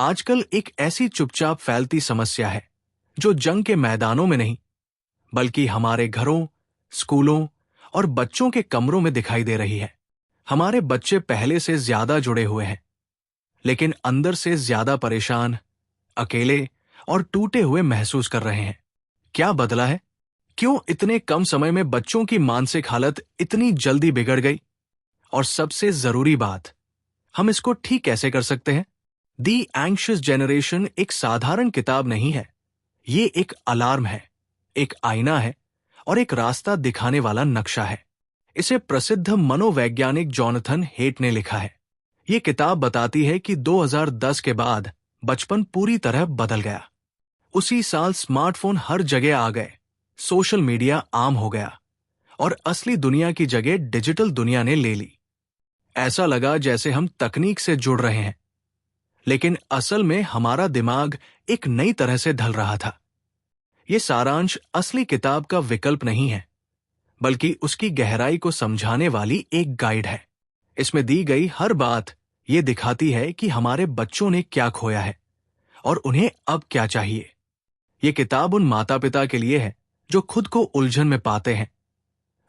आजकल एक ऐसी चुपचाप फैलती समस्या है जो जंग के मैदानों में नहीं बल्कि हमारे घरों, स्कूलों और बच्चों के कमरों में दिखाई दे रही है। हमारे बच्चे पहले से ज्यादा जुड़े हुए हैं, लेकिन अंदर से ज्यादा परेशान, अकेले और टूटे हुए महसूस कर रहे हैं। क्या बदला है? क्यों इतने कम समय में बच्चों की मानसिक हालत इतनी जल्दी बिगड़ गई? और सबसे जरूरी बात, हम इसको ठीक कैसे कर सकते हैं? दी एंग्शियस जनरेशन एक साधारण किताब नहीं है। ये एक अलार्म है, एक आईना है और एक रास्ता दिखाने वाला नक्शा है। इसे प्रसिद्ध मनोवैज्ञानिक जॉनथन हेट ने लिखा है। ये किताब बताती है कि 2010 के बाद बचपन पूरी तरह बदल गया। उसी साल स्मार्टफोन हर जगह आ गए, सोशल मीडिया आम हो गया और असली दुनिया की जगह डिजिटल दुनिया ने ले ली। ऐसा लगा जैसे हम तकनीक से जुड़ रहे हैं, लेकिन असल में हमारा दिमाग एक नई तरह से ढल रहा था। यह सारांश असली किताब का विकल्प नहीं है, बल्कि उसकी गहराई को समझाने वाली एक गाइड है। इसमें दी गई हर बात ये दिखाती है कि हमारे बच्चों ने क्या खोया है और उन्हें अब क्या चाहिए। ये किताब उन माता पिता के लिए है जो खुद को उलझन में पाते हैं,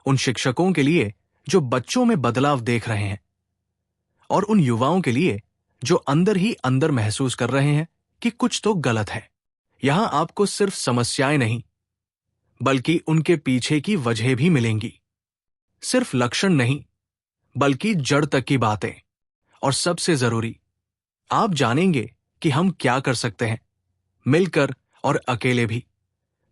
उन शिक्षकों के लिए जो बच्चों में बदलाव देख रहे हैं, और उन युवाओं के लिए जो अंदर ही अंदर महसूस कर रहे हैं कि कुछ तो गलत है। यहां आपको सिर्फ समस्याएं नहीं, बल्कि उनके पीछे की वजह भी मिलेंगी। सिर्फ लक्षण नहीं, बल्कि जड़ तक की बातें। और सबसे जरूरी, आप जानेंगे कि हम क्या कर सकते हैं, मिलकर और अकेले भी,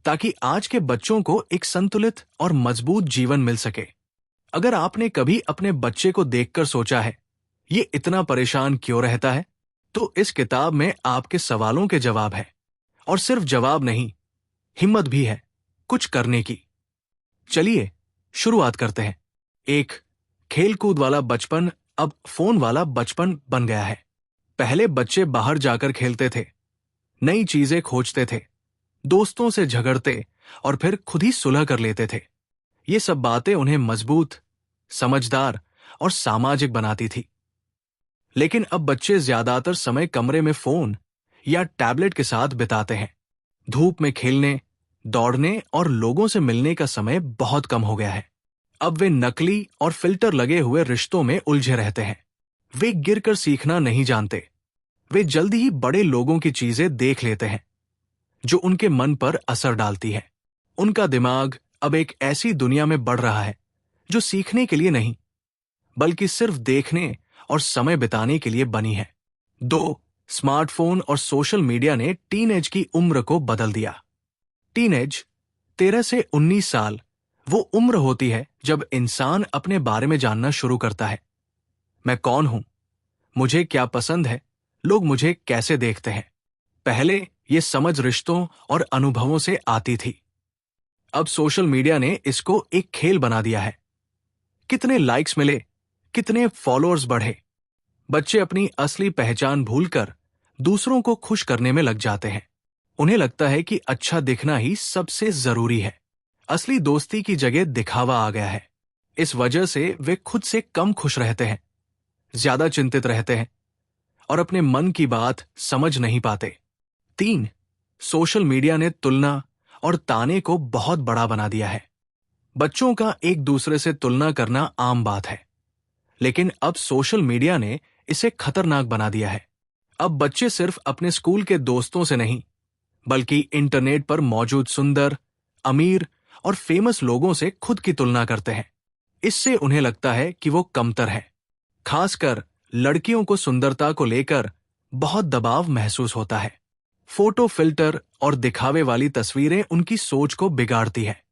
ताकि आज के बच्चों को एक संतुलित और मजबूत जीवन मिल सके। अगर आपने कभी अपने बच्चे को देखकर सोचा है, ये इतना परेशान क्यों रहता है, तो इस किताब में आपके सवालों के जवाब है। और सिर्फ जवाब नहीं, हिम्मत भी है कुछ करने की। चलिए शुरुआत करते हैं। एक, खेलकूद वाला बचपन अब फोन वाला बचपन बन गया है। पहले बच्चे बाहर जाकर खेलते थे, नई चीजें खोजते थे, दोस्तों से झगड़ते और फिर खुद ही सुलह कर लेते थे। ये सब बातें उन्हें मजबूत, समझदार और सामाजिक बनाती थी। लेकिन अब बच्चे ज्यादातर समय कमरे में फोन या टैबलेट के साथ बिताते हैं। धूप में खेलने, दौड़ने और लोगों से मिलने का समय बहुत कम हो गया है। अब वे नकली और फिल्टर लगे हुए रिश्तों में उलझे रहते हैं। वे गिरकर सीखना नहीं जानते। वे जल्दी ही बड़े लोगों की चीजें देख लेते हैं जो उनके मन पर असर डालती है। उनका दिमाग अब एक ऐसी दुनिया में बढ़ रहा है जो सीखने के लिए नहीं, बल्कि सिर्फ देखने और समय बिताने के लिए बनी है। 2, स्मार्टफोन और सोशल मीडिया ने टीनेज की उम्र को बदल दिया। टीनेज 13 से 19 साल वो उम्र होती है जब इंसान अपने बारे में जानना शुरू करता है। मैं कौन हूं, मुझे क्या पसंद है, लोग मुझे कैसे देखते हैं। पहले ये समझ रिश्तों और अनुभवों से आती थी। अब सोशल मीडिया ने इसको एक खेल बना दिया है। कितने लाइक्स मिले, कितने फॉलोअर्स बढ़े। बच्चे अपनी असली पहचान भूलकर दूसरों को खुश करने में लग जाते हैं। उन्हें लगता है कि अच्छा दिखना ही सबसे जरूरी है। असली दोस्ती की जगह दिखावा आ गया है। इस वजह से वे खुद से कम खुश रहते हैं, ज्यादा चिंतित रहते हैं और अपने मन की बात समझ नहीं पाते। 3, सोशल मीडिया ने तुलना और ताने को बहुत बड़ा बना दिया है। बच्चों का एक दूसरे से तुलना करना आम बात है, लेकिन अब सोशल मीडिया ने इसे खतरनाक बना दिया है। अब बच्चे सिर्फ अपने स्कूल के दोस्तों से नहीं, बल्कि इंटरनेट पर मौजूद सुंदर, अमीर और फेमस लोगों से खुद की तुलना करते हैं। इससे उन्हें लगता है कि वो कमतर है। खासकर लड़कियों को सुंदरता को लेकर बहुत दबाव महसूस होता है। फोटो फिल्टर और दिखावे वाली तस्वीरें उनकी सोच को बिगाड़ती है।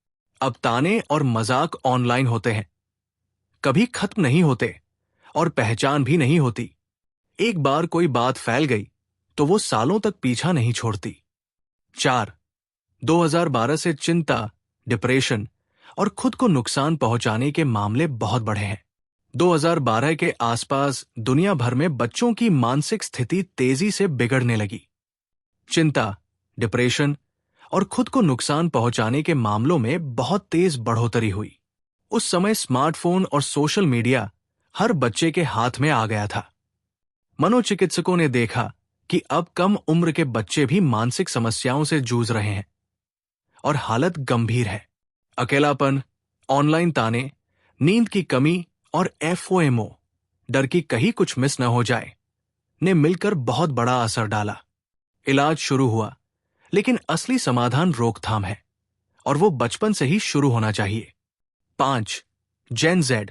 अब ताने और मजाक ऑनलाइन होते हैं, कभी खत्म नहीं होते और पहचान भी नहीं होती। एक बार कोई बात फैल गई तो वो सालों तक पीछा नहीं छोड़ती। 4, 2012 से चिंता, डिप्रेशन और खुद को नुकसान पहुंचाने के मामले बहुत बढ़े हैं। 2012 के आसपास दुनिया भर में बच्चों की मानसिक स्थिति तेजी से बिगड़ने लगी। चिंता, डिप्रेशन और खुद को नुकसान पहुंचाने के मामलों में बहुत तेज बढ़ोतरी हुई। उस समय स्मार्टफोन और सोशल मीडिया हर बच्चे के हाथ में आ गया था। मनोचिकित्सकों ने देखा कि अब कम उम्र के बच्चे भी मानसिक समस्याओं से जूझ रहे हैं और हालत गंभीर है। अकेलापन, ऑनलाइन ताने, नींद की कमी और FOMO, डर की कहीं कुछ मिस न हो जाए, ने मिलकर बहुत बड़ा असर डाला। इलाज शुरू हुआ, लेकिन असली समाधान रोकथाम है और वो बचपन से ही शुरू होना चाहिए। 5. जेन जेड,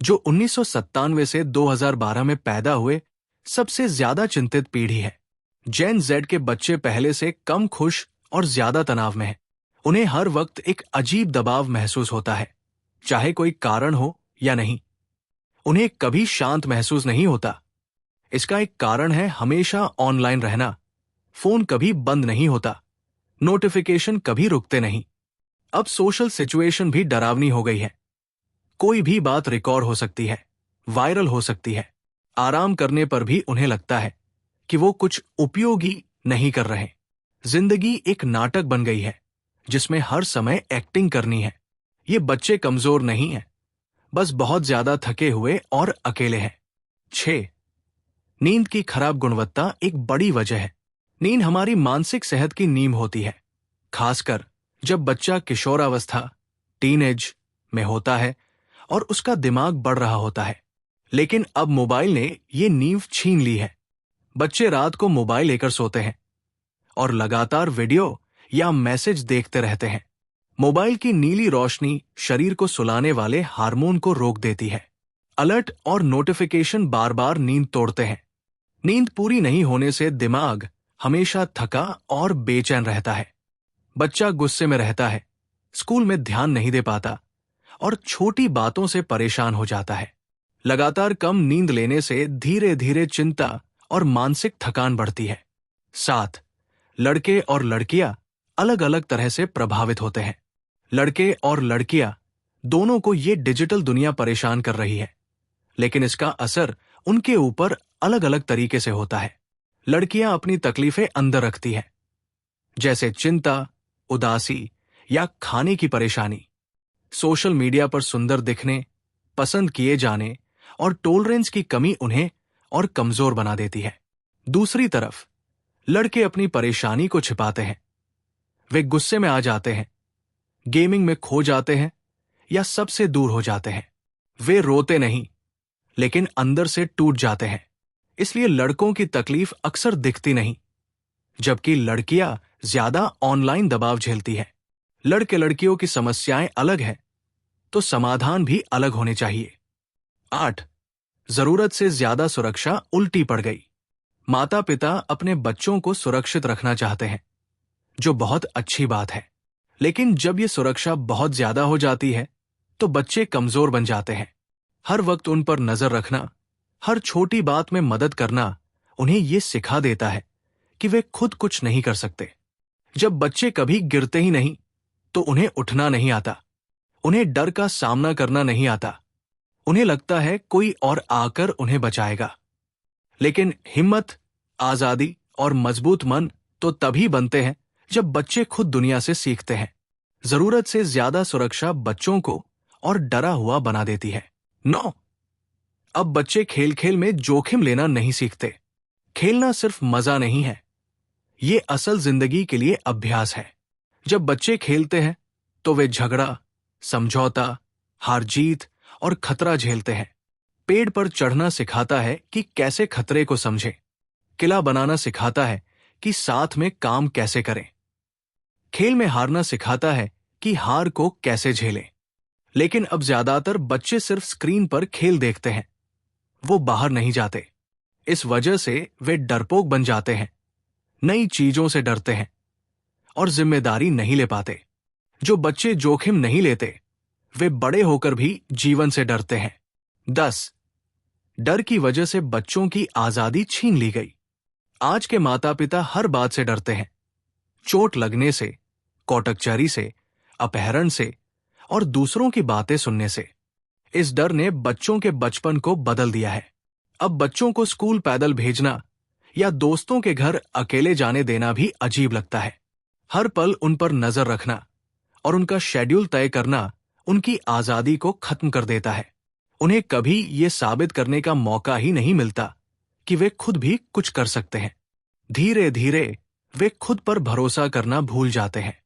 जो 1997 से 2012 में पैदा हुए सबसे ज्यादा चिंतित पीढ़ी है। जेन जेड के बच्चे पहले से कम खुश और ज्यादा तनाव में हैं। उन्हें हर वक्त एक अजीब दबाव महसूस होता है, चाहे कोई कारण हो या नहीं। उन्हें कभी शांत महसूस नहीं होता। इसका एक कारण है हमेशा ऑनलाइन रहना। फोन कभी बंद नहीं होता, नोटिफिकेशन कभी रुकते नहीं। अब सोशल सिचुएशन भी डरावनी हो गई है। कोई भी बात रिकॉर्ड हो सकती है, वायरल हो सकती है। आराम करने पर भी उन्हें लगता है कि वो कुछ उपयोगी नहीं कर रहे। जिंदगी एक नाटक बन गई है जिसमें हर समय एक्टिंग करनी है। ये बच्चे कमजोर नहीं हैं, बस बहुत ज्यादा थके हुए और अकेले हैं। 6. नींद की खराब गुणवत्ता एक बड़ी वजह है। नींद हमारी मानसिक सेहत की नींव होती है, खासकर जब बच्चा किशोरावस्था, टीनेज में होता है और उसका दिमाग बढ़ रहा होता है। लेकिन अब मोबाइल ने ये नींव छीन ली है। बच्चे रात को मोबाइल लेकर सोते हैं और लगातार वीडियो या मैसेज देखते रहते हैं। मोबाइल की नीली रोशनी शरीर को सुलाने वाले हार्मोन को रोक देती है। अलर्ट और नोटिफिकेशन बार बार नींद तोड़ते हैं। नींद पूरी नहीं होने से दिमाग हमेशा थका और बेचैन रहता है। बच्चा गुस्से में रहता है, स्कूल में ध्यान नहीं दे पाता और छोटी बातों से परेशान हो जाता है। लगातार कम नींद लेने से धीरे धीरे चिंता और मानसिक थकान बढ़ती है। 7. लड़के और लड़कियां अलग अलग तरह से प्रभावित होते हैं। लड़के और लड़कियां दोनों को ये डिजिटल दुनिया परेशान कर रही है, लेकिन इसका असर उनके ऊपर अलग अलग तरीके से होता है। लड़कियां अपनी तकलीफें अंदर रखती हैं, जैसे चिंता, उदासी या खाने की परेशानी। सोशल मीडिया पर सुंदर दिखने, पसंद किए जाने और टॉलरेंस की कमी उन्हें और कमजोर बना देती है। दूसरी तरफ लड़के अपनी परेशानी को छिपाते हैं। वे गुस्से में आ जाते हैं, गेमिंग में खो जाते हैं या सबसे दूर हो जाते हैं। वे रोते नहीं, लेकिन अंदर से टूट जाते हैं। इसलिए लड़कों की तकलीफ अक्सर दिखती नहीं, जबकि लड़कियां ज्यादा ऑनलाइन दबाव झेलती हैं। लड़के लड़कियों की समस्याएं अलग हैं, तो समाधान भी अलग होने चाहिए। 8. जरूरत से ज्यादा सुरक्षा उल्टी पड़ गई। माता पिता अपने बच्चों को सुरक्षित रखना चाहते हैं, जो बहुत अच्छी बात है। लेकिन जब ये सुरक्षा बहुत ज्यादा हो जाती है, तो बच्चे कमजोर बन जाते हैं। हर वक्त उन पर नजर रखना, हर छोटी बात में मदद करना उन्हें ये सिखा देता है कि वे खुद कुछ नहीं कर सकते। जब बच्चे कभी गिरते ही नहीं, तो उन्हें उठना नहीं आता, उन्हें डर का सामना करना नहीं आता। उन्हें लगता है कोई और आकर उन्हें बचाएगा। लेकिन हिम्मत, आजादी और मजबूत मन तो तभी बनते हैं जब बच्चे खुद दुनिया से सीखते हैं। जरूरत से ज्यादा सुरक्षा बच्चों को और डरा हुआ बना देती है। 9. अब बच्चे खेल खेल में जोखिम लेना नहीं सीखते। खेलना सिर्फ मजा नहीं है, ये असल जिंदगी के लिए अभ्यास है। जब बच्चे खेलते हैं तो वे झगड़ा, समझौता, हार जीत और खतरा झेलते हैं। पेड़ पर चढ़ना सिखाता है कि कैसे खतरे को समझे। किला बनाना सिखाता है कि साथ में काम कैसे करें। खेल में हारना सिखाता है कि हार को कैसे झेलें। लेकिन अब ज्यादातर बच्चे सिर्फ स्क्रीन पर खेल देखते हैं, वो बाहर नहीं जाते। इस वजह से वे डरपोक बन जाते हैं, नई चीजों से डरते हैं और जिम्मेदारी नहीं ले पाते। जो बच्चे जोखिम नहीं लेते, वे बड़े होकर भी जीवन से डरते हैं। 10. डर की वजह से बच्चों की आजादी छीन ली गई। आज के माता पिता हर बात से डरते हैं, चोट लगने से, कौटकचरी से, अपहरण से और दूसरों की बातें सुनने से। इस डर ने बच्चों के बचपन को बदल दिया है। अब बच्चों को स्कूल पैदल भेजना या दोस्तों के घर अकेले जाने देना भी अजीब लगता है। हर पल उन पर नजर रखना और उनका शेड्यूल तय करना उनकी आजादी को खत्म कर देता है। उन्हें कभी ये साबित करने का मौका ही नहीं मिलता कि वे खुद भी कुछ कर सकते हैं। धीरे धीरे वे खुद पर भरोसा करना भूल जाते हैं।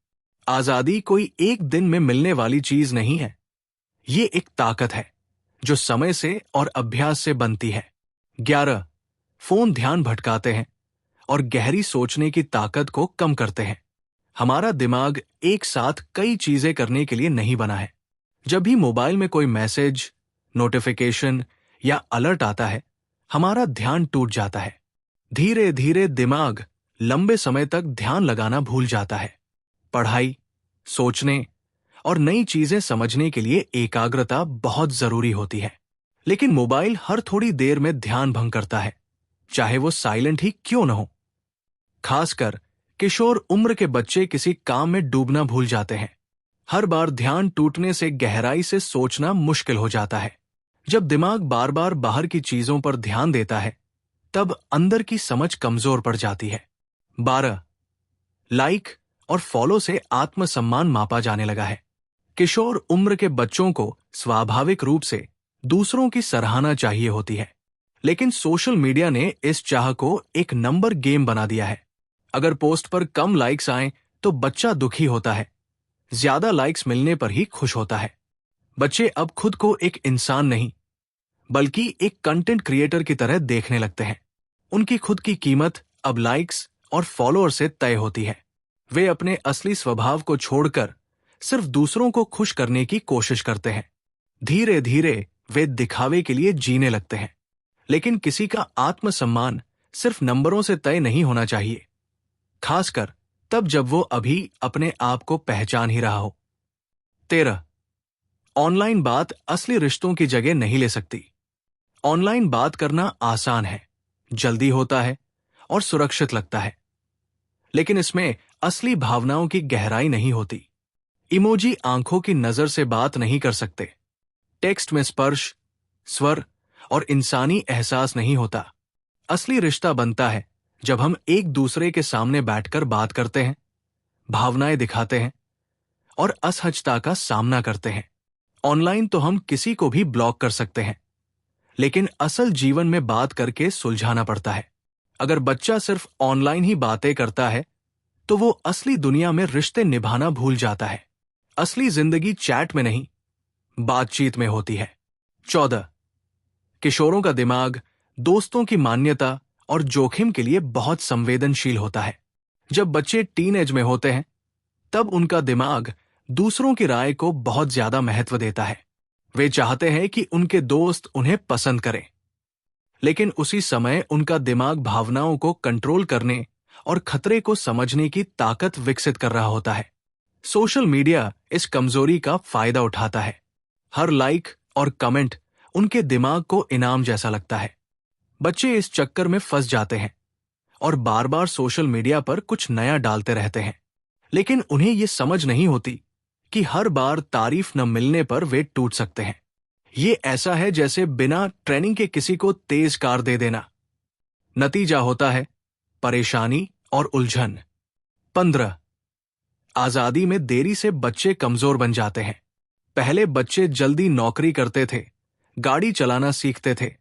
आजादी कोई एक दिन में मिलने वाली चीज नहीं है। ये एक ताकत है जो समय से और अभ्यास से बनती है। 11. फोन ध्यान भटकाते हैं और गहरी सोचने की ताकत को कम करते हैं। हमारा दिमाग एक साथ कई चीजें करने के लिए नहीं बना है। जब भी मोबाइल में कोई मैसेज, नोटिफिकेशन या अलर्ट आता है, हमारा ध्यान टूट जाता है। धीरे धीरे दिमाग लंबे समय तक ध्यान लगाना भूल जाता है। पढ़ाई, सोचने और नई चीजें समझने के लिए एकाग्रता बहुत जरूरी होती है। लेकिन मोबाइल हर थोड़ी देर में ध्यान भंग करता है, चाहे वो साइलेंट ही क्यों न हो। खासकर किशोर उम्र के बच्चे किसी काम में डूबना भूल जाते हैं। हर बार ध्यान टूटने से गहराई से सोचना मुश्किल हो जाता है। जब दिमाग बार बार बाहर की चीजों पर ध्यान देता है, तब अंदर की समझ कमजोर पड़ जाती है। 12. लाइक और फॉलो से आत्मसम्मान मापा जाने लगा है। किशोर उम्र के बच्चों को स्वाभाविक रूप से दूसरों की सराहना चाहिए होती है, लेकिन सोशल मीडिया ने इस चाह को एक नंबर गेम बना दिया है। अगर पोस्ट पर कम लाइक्स आएं तो बच्चा दुखी होता है, ज्यादा लाइक्स मिलने पर ही खुश होता है। बच्चे अब खुद को एक इंसान नहीं, बल्कि एक कंटेंट क्रिएटर की तरह देखने लगते हैं। उनकी खुद की कीमत अब लाइक्स और फॉलोअर से तय होती है। वे अपने असली स्वभाव को छोड़कर सिर्फ दूसरों को खुश करने की कोशिश करते हैं। धीरे धीरे वे दिखावे के लिए जीने लगते हैं। लेकिन किसी का आत्मसम्मान सिर्फ नंबरों से तय नहीं होना चाहिए, खासकर तब जब वो अभी अपने आप को पहचान ही रहा हो। 13. ऑनलाइन बात असली रिश्तों की जगह नहीं ले सकती। ऑनलाइन बात करना आसान है, जल्दी होता है और सुरक्षित लगता है, लेकिन इसमें असली भावनाओं की गहराई नहीं होती। इमोजी आंखों की नजर से बात नहीं कर सकते। टेक्स्ट में स्पर्श, स्वर और इंसानी एहसास नहीं होता। असली रिश्ता बनता है जब हम एक दूसरे के सामने बैठकर बात करते हैं, भावनाएं दिखाते हैं और असहजता का सामना करते हैं। ऑनलाइन तो हम किसी को भी ब्लॉक कर सकते हैं, लेकिन असल जीवन में बात करके सुलझाना पड़ता है। अगर बच्चा सिर्फ ऑनलाइन ही बातें करता है, तो वो असली दुनिया में रिश्ते निभाना भूल जाता है। असली जिंदगी चैट में नहीं, बातचीत में होती है। 14. किशोरों का दिमाग दोस्तों की मान्यता और जोखिम के लिए बहुत संवेदनशील होता है। जब बच्चे टीनेज में होते हैं, तब उनका दिमाग दूसरों की राय को बहुत ज्यादा महत्व देता है। वे चाहते हैं कि उनके दोस्त उन्हें पसंद करें, लेकिन उसी समय उनका दिमाग भावनाओं को कंट्रोल करने और खतरे को समझने की ताकत विकसित कर रहा होता है। सोशल मीडिया इस कमजोरी का फायदा उठाता है। हर लाइक और कमेंट उनके दिमाग को इनाम जैसा लगता है। बच्चे इस चक्कर में फंस जाते हैं और बार बार सोशल मीडिया पर कुछ नया डालते रहते हैं, लेकिन उन्हें यह समझ नहीं होती कि हर बार तारीफ न मिलने पर वे टूट सकते हैं। ये ऐसा है जैसे बिना ट्रेनिंग के किसी को तेज कार दे देना। नतीजा होता है परेशानी और उलझन। 15. आजादी में देरी से बच्चे कमजोर बन जाते हैं। पहले बच्चे जल्दी नौकरी करते थे, गाड़ी चलाना सीखते थे,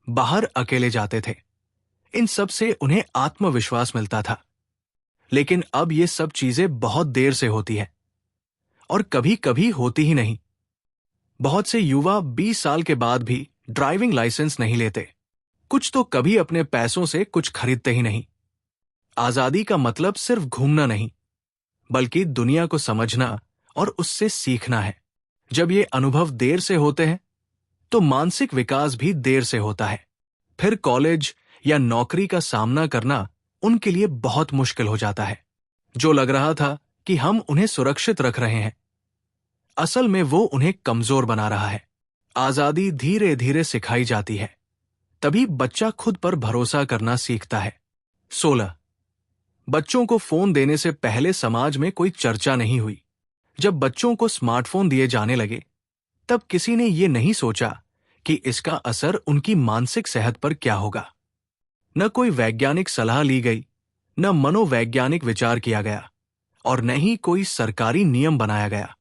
बाहर अकेले जाते थे। इन सब से उन्हें आत्मविश्वास मिलता था। लेकिन अब ये सब चीजें बहुत देर से होती है और कभी कभी होती ही नहीं। बहुत से युवा 20 साल के बाद भी ड्राइविंग लाइसेंस नहीं लेते। कुछ तो कभी अपने पैसों से कुछ खरीदते ही नहीं। आजादी का मतलब सिर्फ घूमना नहीं, बल्कि दुनिया को समझना और उससे सीखना है। जब ये अनुभव देर से होते हैं, तो मानसिक विकास भी देर से होता है। फिर कॉलेज या नौकरी का सामना करना उनके लिए बहुत मुश्किल हो जाता है। जो लग रहा था कि हम उन्हें सुरक्षित रख रहे हैं, असल में वो उन्हें कमजोर बना रहा है। आजादी धीरे धीरे सिखाई जाती है, तभी बच्चा खुद पर भरोसा करना सीखता है। 16. बच्चों को फोन देने से पहले समाज में कोई चर्चा नहीं हुई। जब बच्चों को स्मार्टफोन दिए जाने लगे, तब किसी ने ये नहीं सोचा कि इसका असर उनकी मानसिक सेहत पर क्या होगा। न कोई वैज्ञानिक सलाह ली गई, न मनोवैज्ञानिक विचार किया गया, और न ही कोई सरकारी नियम बनाया गया।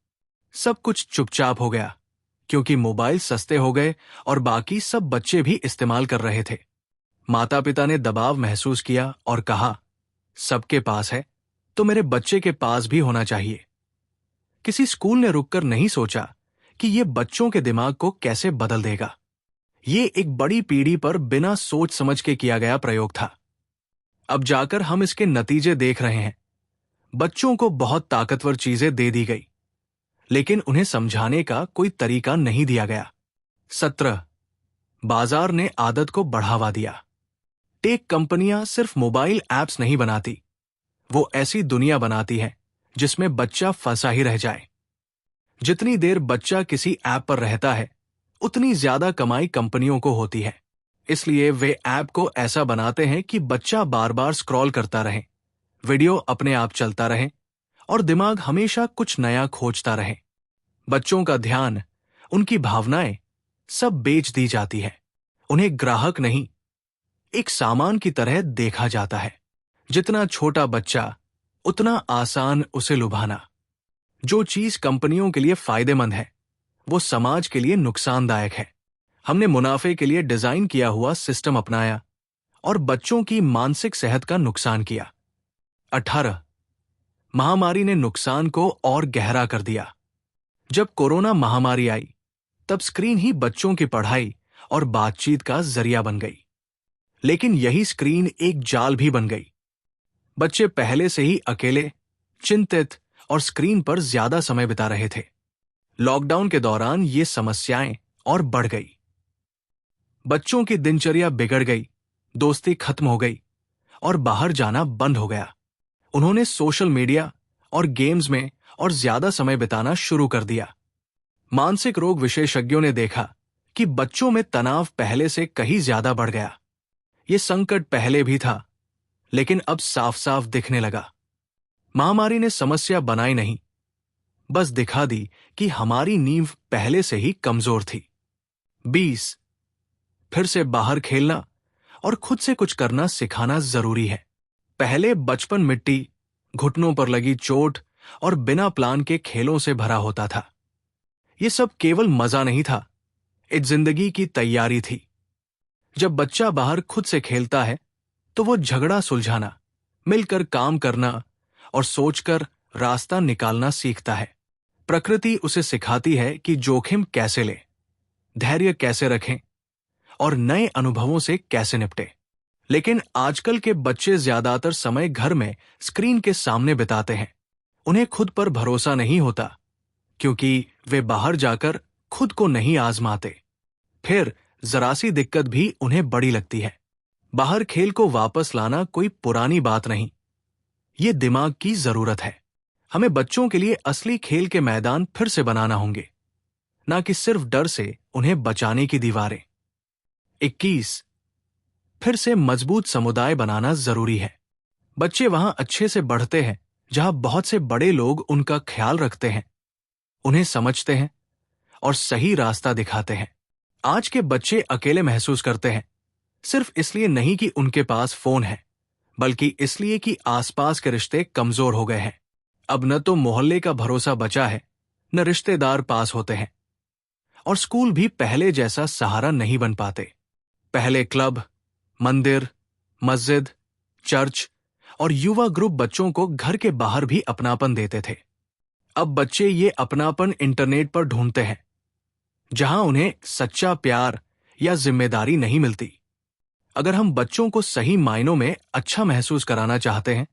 सब कुछ चुपचाप हो गया, क्योंकि मोबाइल सस्ते हो गए और बाकी सब बच्चे भी इस्तेमाल कर रहे थे। माता पिता ने दबाव महसूस किया और कहा, सबके पास है तो मेरे बच्चे के पास भी होना चाहिए। किसी स्कूल ने रुककर नहीं सोचा कि यह बच्चों के दिमाग को कैसे बदल देगा। ये एक बड़ी पीढ़ी पर बिना सोच समझ के किया गया प्रयोग था। अब जाकर हम इसके नतीजे देख रहे हैं। बच्चों को बहुत ताकतवर चीजें दे दी गई, लेकिन उन्हें समझाने का कोई तरीका नहीं दिया गया। 17 बाजार ने आदत को बढ़ावा दिया। टेक कंपनियां सिर्फ मोबाइल ऐप्स नहीं बनाती, वो ऐसी दुनिया बनाती है जिसमें बच्चा फंसा ही रह जाए। जितनी देर बच्चा किसी ऐप पर रहता है, उतनी ज्यादा कमाई कंपनियों को होती है। इसलिए वे ऐप को ऐसा बनाते हैं कि बच्चा बार बार स्क्रॉल करता रहे, वीडियो अपने आप चलता रहे और दिमाग हमेशा कुछ नया खोजता रहे। बच्चों का ध्यान, उनकी भावनाएं सब बेच दी जाती है। उन्हें ग्राहक नहीं, एक सामान की तरह देखा जाता है। जितना छोटा बच्चा, उतना आसान उसे लुभाना। जो चीज कंपनियों के लिए फायदेमंद है, वो समाज के लिए नुकसानदायक है। हमने मुनाफे के लिए डिजाइन किया हुआ सिस्टम अपनाया और बच्चों की मानसिक सेहत का नुकसान किया। 18 महामारी ने नुकसान को और गहरा कर दिया। जब कोरोना महामारी आई, तब स्क्रीन ही बच्चों की पढ़ाई और बातचीत का जरिया बन गई। लेकिन यही स्क्रीन एक जाल भी बन गई। बच्चे पहले से ही अकेले, चिंतित और स्क्रीन पर ज्यादा समय बिता रहे थे। लॉकडाउन के दौरान ये समस्याएं और बढ़ गई। बच्चों की दिनचर्या बिगड़ गई, दोस्ती खत्म हो गई और बाहर जाना बंद हो गया। उन्होंने सोशल मीडिया और गेम्स में और ज्यादा समय बिताना शुरू कर दिया। मानसिक रोग विशेषज्ञों ने देखा कि बच्चों में तनाव पहले से कहीं ज्यादा बढ़ गया। ये संकट पहले भी था, लेकिन अब साफ साफ दिखने लगा। महामारी ने समस्या बनाई नहीं, बस दिखा दी कि हमारी नींव पहले से ही कमजोर थी। 20 फिर से बाहर खेलना और खुद से कुछ करना सिखाना जरूरी है। पहले बचपन मिट्टी, घुटनों पर लगी चोट और बिना प्लान के खेलों से भरा होता था। ये सब केवल मजा नहीं था, एक जिंदगी की तैयारी थी। जब बच्चा बाहर खुद से खेलता है, तो वो झगड़ा सुलझाना, मिलकर काम करना और सोचकर रास्ता निकालना सीखता है। प्रकृति उसे सिखाती है कि जोखिम कैसे ले, धैर्य कैसे रखें और नए अनुभवों से कैसे निपटे। लेकिन आजकल के बच्चे ज्यादातर समय घर में स्क्रीन के सामने बिताते हैं। उन्हें खुद पर भरोसा नहीं होता, क्योंकि वे बाहर जाकर खुद को नहीं आजमाते। फिर जरा सी दिक्कत भी उन्हें बड़ी लगती है। बाहर खेल को वापस लाना कोई पुरानी बात नहीं, ये दिमाग की जरूरत है। हमें बच्चों के लिए असली खेल के मैदान फिर से बनाना होंगे, ना कि सिर्फ डर से उन्हें बचाने की दीवारें। 21 फिर से मजबूत समुदाय बनाना जरूरी है। बच्चे वहां अच्छे से बढ़ते हैं जहां बहुत से बड़े लोग उनका ख्याल रखते हैं, उन्हें समझते हैं और सही रास्ता दिखाते हैं। आज के बच्चे अकेले महसूस करते हैं, सिर्फ इसलिए नहीं कि उनके पास फोन है, बल्कि इसलिए कि आसपास के रिश्ते कमजोर हो गए हैं। अब न तो मोहल्ले का भरोसा बचा है, न रिश्तेदार पास होते हैं, और स्कूल भी पहले जैसा सहारा नहीं बन पाते। पहले क्लब, मंदिर, मस्जिद, चर्च और युवा ग्रुप बच्चों को घर के बाहर भी अपनापन देते थे। अब बच्चे ये अपनापन इंटरनेट पर ढूंढते हैं, जहां उन्हें सच्चा प्यार या जिम्मेदारी नहीं मिलती। अगर हम बच्चों को सही मायनों में अच्छा महसूस कराना चाहते हैं,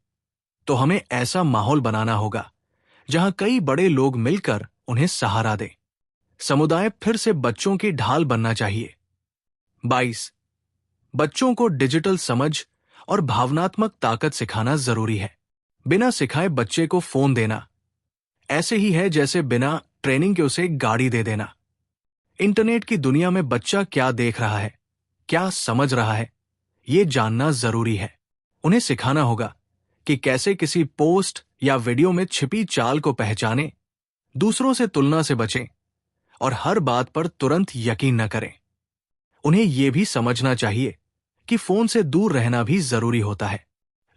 तो हमें ऐसा माहौल बनाना होगा जहां कई बड़े लोग मिलकर उन्हें सहारा दें। समुदाय फिर से बच्चों की ढाल बनना चाहिए। 22 बच्चों को डिजिटल समझ और भावनात्मक ताकत सिखाना जरूरी है। बिना सिखाए बच्चे को फोन देना ऐसे ही है जैसे बिना ट्रेनिंग के उसे गाड़ी दे देना। इंटरनेट की दुनिया में बच्चा क्या देख रहा है, क्या समझ रहा है, ये जानना जरूरी है। उन्हें सिखाना होगा कि कैसे किसी पोस्ट या वीडियो में छिपी चाल को पहचानें, दूसरों से तुलना से बचें और हर बात पर तुरंत यकीन न करें। उन्हें यह भी समझना चाहिए कि फोन से दूर रहना भी जरूरी होता है,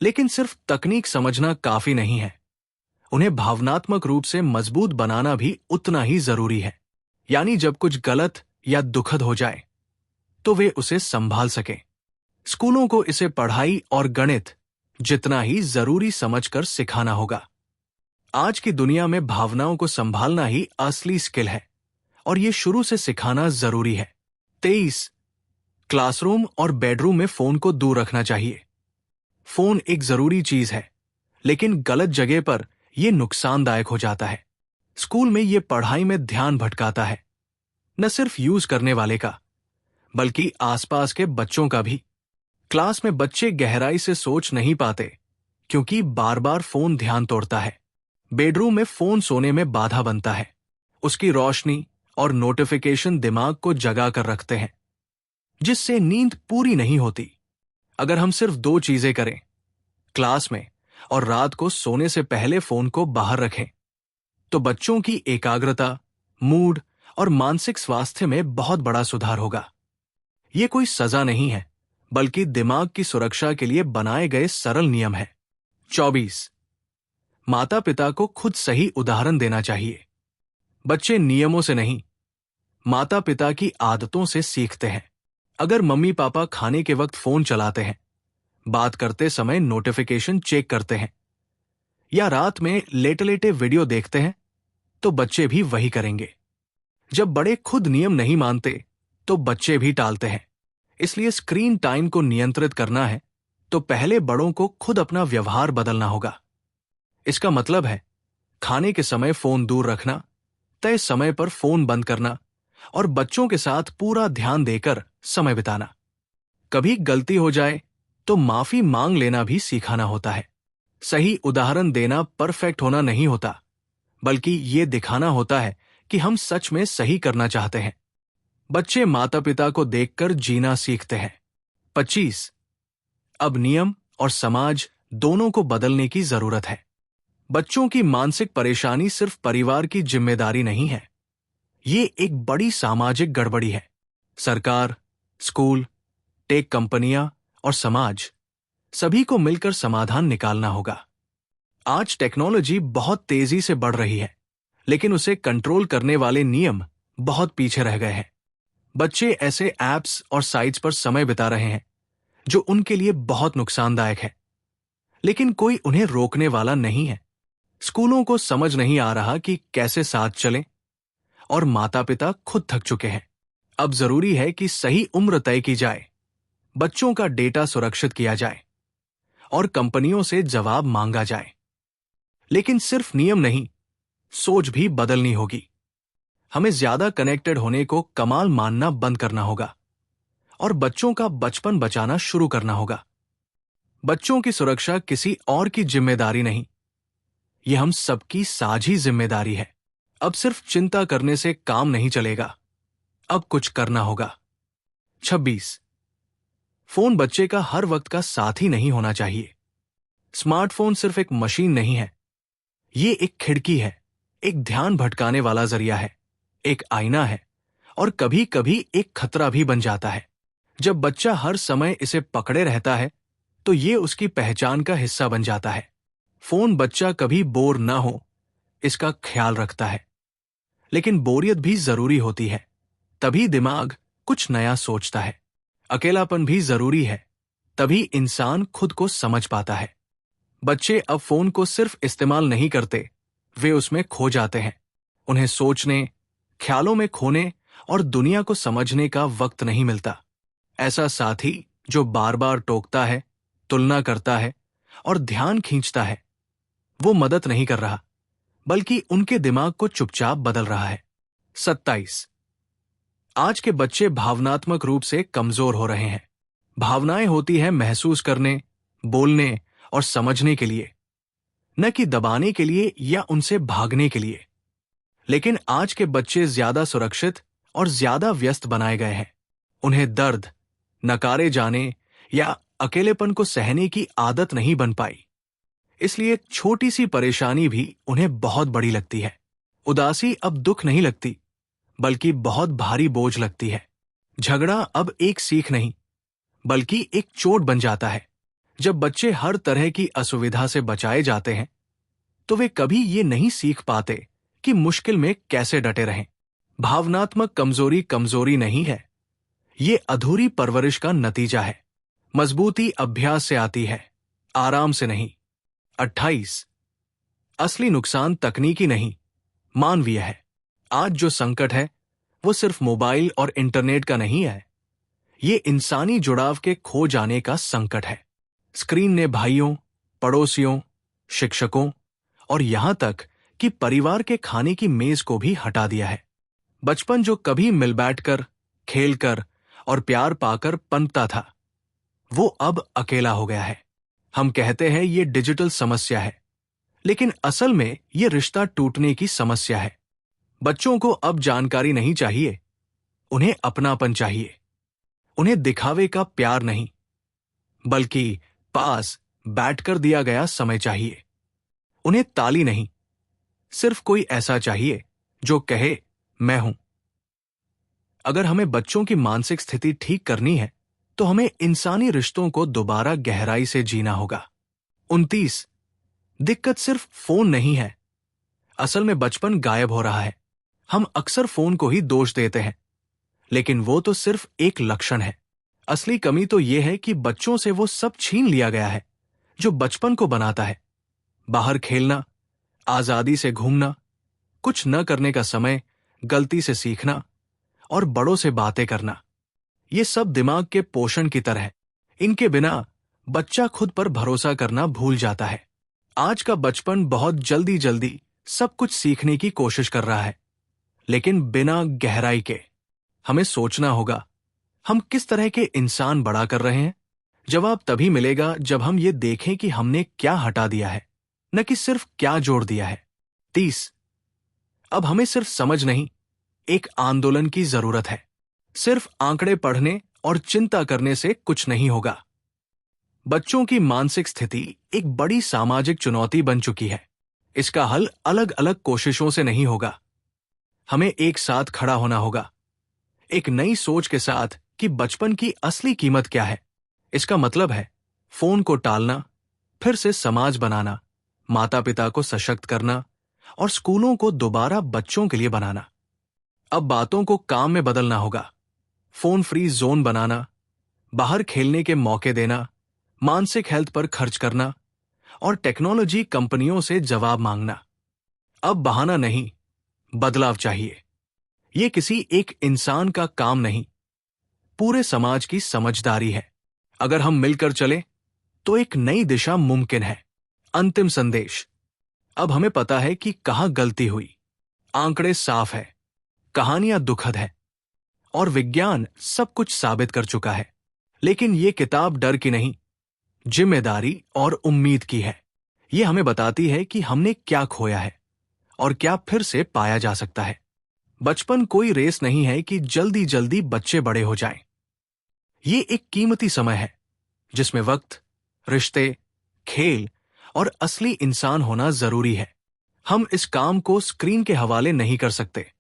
लेकिन सिर्फ तकनीक समझना काफी नहीं है। उन्हें भावनात्मक रूप से मजबूत बनाना भी उतना ही जरूरी है। यानी जब कुछ गलत या दुखद हो जाए तो वे उसे संभाल सकें। स्कूलों को इसे पढ़ाई और गणित जितना ही जरूरी समझकर सिखाना होगा। आज की दुनिया में भावनाओं को संभालना ही असली स्किल है और ये शुरू से सिखाना जरूरी है। 23, क्लासरूम और बेडरूम में फोन को दूर रखना चाहिए। फोन एक जरूरी चीज है, लेकिन गलत जगह पर यह नुकसानदायक हो जाता है। स्कूल में यह पढ़ाई में ध्यान भटकाता है, न सिर्फ यूज करने वाले का, बल्कि आसपास के बच्चों का भी। क्लास में बच्चे गहराई से सोच नहीं पाते क्योंकि बार बार फोन ध्यान तोड़ता है। बेडरूम में फोन सोने में बाधा बनता है। उसकी रोशनी और नोटिफिकेशन दिमाग को जगा कर रखते हैं, जिससे नींद पूरी नहीं होती। अगर हम सिर्फ 2 चीजें करें, क्लास में और रात को सोने से पहले फोन को बाहर रखें, तो बच्चों की एकाग्रता, मूड और मानसिक स्वास्थ्य में बहुत बड़ा सुधार होगा। यह कोई सजा नहीं है, बल्कि दिमाग की सुरक्षा के लिए बनाए गए सरल नियम है। 24, माता पिता को खुद सही उदाहरण देना चाहिए। बच्चे नियमों से नहीं, माता पिता की आदतों से सीखते हैं। अगर मम्मी पापा खाने के वक्त फोन चलाते हैं, बात करते समय नोटिफिकेशन चेक करते हैं या रात में लेटे लेटे वीडियो देखते हैं, तो बच्चे भी वही करेंगे। जब बड़े खुद नियम नहीं मानते, तो बच्चे भी टालते हैं। इसलिए स्क्रीन टाइम को नियंत्रित करना है, तो पहले बड़ों को खुद अपना व्यवहार बदलना होगा। इसका मतलब है खाने के समय फोन दूर रखना, तय समय पर फोन बंद करना और बच्चों के साथ पूरा ध्यान देकर समय बिताना। कभी गलती हो जाए तो माफी मांग लेना भी सिखाना होता है। सही उदाहरण देना परफेक्ट होना नहीं होता, बल्कि ये दिखाना होता है कि हम सच में सही करना चाहते हैं। बच्चे माता पिता को देखकर जीना सीखते हैं। 25, अब नियम और समाज दोनों को बदलने की जरूरत है। बच्चों की मानसिक परेशानी सिर्फ परिवार की जिम्मेदारी नहीं है, ये एक बड़ी सामाजिक गड़बड़ी है। सरकार, स्कूल, टेक कंपनियां और समाज सभी को मिलकर समाधान निकालना होगा। आज टेक्नोलॉजी बहुत तेजी से बढ़ रही है, लेकिन उसे कंट्रोल करने वाले नियम बहुत पीछे रह गए हैं। बच्चे ऐसे ऐप्स और साइट्स पर समय बिता रहे हैं जो उनके लिए बहुत नुकसानदायक है, लेकिन कोई उन्हें रोकने वाला नहीं है। स्कूलों को समझ नहीं आ रहा कि कैसे साथ चलें, और माता पिता खुद थक चुके हैं। अब जरूरी है कि सही उम्र तय की जाए, बच्चों का डेटा सुरक्षित किया जाए और कंपनियों से जवाब मांगा जाए। लेकिन सिर्फ नियम नहीं, सोच भी बदलनी होगी। हमें ज्यादा कनेक्टेड होने को कमाल मानना बंद करना होगा और बच्चों का बचपन बचाना शुरू करना होगा। बच्चों की सुरक्षा किसी और की जिम्मेदारी नहीं, यह हम सबकी साझी जिम्मेदारी है। अब सिर्फ चिंता करने से काम नहीं चलेगा, अब कुछ करना होगा। 26, फोन बच्चे का हर वक्त का साथी नहीं होना चाहिए। स्मार्टफोन सिर्फ एक मशीन नहीं है, ये एक खिड़की है, एक ध्यान भटकाने वाला जरिया है, एक आईना है और कभी कभी एक खतरा भी बन जाता है। जब बच्चा हर समय इसे पकड़े रहता है, तो ये उसकी पहचान का हिस्सा बन जाता है। फोन बच्चा कभी बोर ना हो, इसका ख्याल रखता है, लेकिन बोरियत भी जरूरी होती है, तभी दिमाग कुछ नया सोचता है। अकेलापन भी जरूरी है, तभी इंसान खुद को समझ पाता है। बच्चे अब फोन को सिर्फ इस्तेमाल नहीं करते, वे उसमें खो जाते हैं। उन्हें सोचने, ख्यालों में खोने और दुनिया को समझने का वक्त नहीं मिलता। ऐसा साथी जो बार बार टोकता है, तुलना करता है और ध्यान खींचता है, वो मदद नहीं कर रहा, बल्कि उनके दिमाग को चुपचाप बदल रहा है। 27, आज के बच्चे भावनात्मक रूप से कमजोर हो रहे हैं। भावनाएं होती हैं महसूस करने, बोलने और समझने के लिए, न कि दबाने के लिए या उनसे भागने के लिए। लेकिन आज के बच्चे ज्यादा सुरक्षित और ज्यादा व्यस्त बनाए गए हैं। उन्हें दर्द, नकारे जाने या अकेलेपन को सहने की आदत नहीं बन पाई, इसलिए छोटी सी परेशानी भी उन्हें बहुत बड़ी लगती है। उदासी अब दुख नहीं लगती, बल्कि बहुत भारी बोझ लगती है। झगड़ा अब एक सीख नहीं, बल्कि एक चोट बन जाता है। जब बच्चे हर तरह की असुविधा से बचाए जाते हैं, तो वे कभी ये नहीं सीख पाते कि मुश्किल में कैसे डटे रहें। भावनात्मक कमजोरी कमजोरी नहीं है, ये अधूरी परवरिश का नतीजा है। मजबूती अभ्यास से आती है, आराम से नहीं। 28 असली नुकसान तकनीकी नहीं, मानवीय है। आज जो संकट है वो सिर्फ मोबाइल और इंटरनेट का नहीं है, ये इंसानी जुड़ाव के खो जाने का संकट है। स्क्रीन ने भाइयों, पड़ोसियों, शिक्षकों और यहां तक कि परिवार के खाने की मेज को भी हटा दिया है। बचपन जो कभी मिल बैठकर, खेलकर और प्यार पाकर पनपता था, वो अब अकेला हो गया है। हम कहते हैं ये डिजिटल समस्या है, लेकिन असल में ये रिश्ता टूटने की समस्या है। बच्चों को अब जानकारी नहीं चाहिए, उन्हें अपनापन चाहिए। उन्हें दिखावे का प्यार नहीं, बल्कि पास बैठकर दिया गया समय चाहिए। उन्हें ताली नहीं, सिर्फ कोई ऐसा चाहिए जो कहे मैं हूं। अगर हमें बच्चों की मानसिक स्थिति ठीक करनी है तो हमें इंसानी रिश्तों को दोबारा गहराई से जीना होगा। 29 दिक्कत सिर्फ फोन नहीं है, असल में बचपन गायब हो रहा है। हम अक्सर फोन को ही दोष देते हैं, लेकिन वो तो सिर्फ एक लक्षण है। असली कमी तो यह है कि बच्चों से वो सब छीन लिया गया है जो बचपन को बनाता है। बाहर खेलना, आजादी से घूमना, कुछ न करने का समय, गलती से सीखना और बड़ों से बातें करना, ये सब दिमाग के पोषण की तरह है। इनके बिना बच्चा खुद पर भरोसा करना भूल जाता है। आज का बचपन बहुत जल्दी जल्दी सब कुछ सीखने की कोशिश कर रहा है, लेकिन बिना गहराई के। हमें सोचना होगा, हम किस तरह के इंसान बड़ा कर रहे हैं। जवाब तभी मिलेगा जब हम ये देखें कि हमने क्या हटा दिया है, न कि सिर्फ क्या जोड़ दिया है। 30 अब हमें सिर्फ समझ नहीं, एक आंदोलन की जरूरत है। सिर्फ आंकड़े पढ़ने और चिंता करने से कुछ नहीं होगा। बच्चों की मानसिक स्थिति एक बड़ी सामाजिक चुनौती बन चुकी है। इसका हल अलग अलग कोशिशों से नहीं होगा। हमें एक साथ खड़ा होना होगा, एक नई सोच के साथ कि बचपन की असली कीमत क्या है। इसका मतलब है फोन को टालना, फिर से समाज बनाना, माता पिता को सशक्त करना और स्कूलों को दोबारा बच्चों के लिए बनाना। अब बातों को काम में बदलना होगा। फोन फ्री जोन बनाना, बाहर खेलने के मौके देना, मानसिक हेल्थ पर खर्च करना और टेक्नोलॉजी कंपनियों से जवाब मांगना। अब बहाना नहीं, बदलाव चाहिए। ये किसी एक इंसान का काम नहीं, पूरे समाज की समझदारी है। अगर हम मिलकर चले तो एक नई दिशा मुमकिन है। अंतिम संदेश, अब हमें पता है कि कहां गलती हुई। आंकड़े साफ है, कहानियां दुखद है और विज्ञान सब कुछ साबित कर चुका है। लेकिन ये किताब डर की नहीं, जिम्मेदारी और उम्मीद की है। ये हमें बताती है कि हमने क्या खोया है और क्या फिर से पाया जा सकता है। बचपन कोई रेस नहीं है कि जल्दी जल्दी बच्चे बड़े हो जाएं। ये एक कीमती समय है जिसमें वक्त, रिश्ते, खेल और असली इंसान होना जरूरी है। हम इस काम को स्क्रीन के हवाले नहीं कर सकते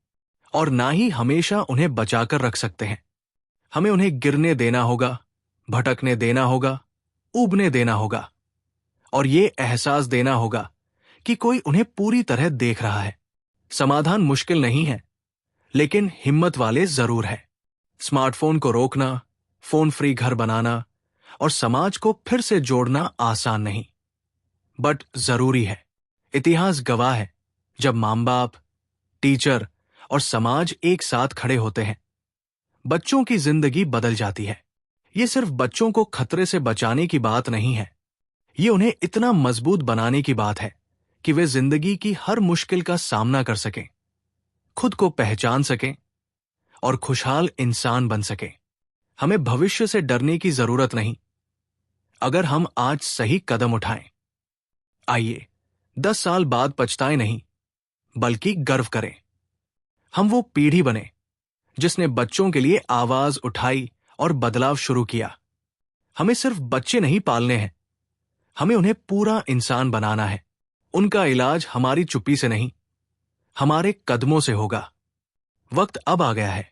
और ना ही हमेशा उन्हें बचाकर रख सकते हैं। हमें उन्हें गिरने देना होगा, भटकने देना होगा, ऊबने देना होगा और ये एहसास देना होगा कि कोई उन्हें पूरी तरह देख रहा है। समाधान मुश्किल नहीं है, लेकिन हिम्मत वाले जरूर है। स्मार्टफोन को रोकना, फोन फ्री घर बनाना और समाज को फिर से जोड़ना आसान नहीं, बट जरूरी है। इतिहास गवाह है, जब मां बाप, टीचर और समाज एक साथ खड़े होते हैं, बच्चों की जिंदगी बदल जाती है। ये सिर्फ बच्चों को खतरे से बचाने की बात नहीं है, ये उन्हें इतना मजबूत बनाने की बात है कि वे जिंदगी की हर मुश्किल का सामना कर सकें, खुद को पहचान सकें और खुशहाल इंसान बन सकें। हमें भविष्य से डरने की जरूरत नहीं, अगर हम आज सही कदम उठाएं। आइए 10 साल बाद पछताएं नहीं, बल्कि गर्व करें। हम वो पीढ़ी बने जिसने बच्चों के लिए आवाज उठाई और बदलाव शुरू किया। हमें सिर्फ बच्चे नहीं पालने हैं, हमें उन्हें पूरा इंसान बनाना है। उनका इलाज हमारी चुप्पी से नहीं, हमारे कदमों से होगा। वक्त अब आ गया है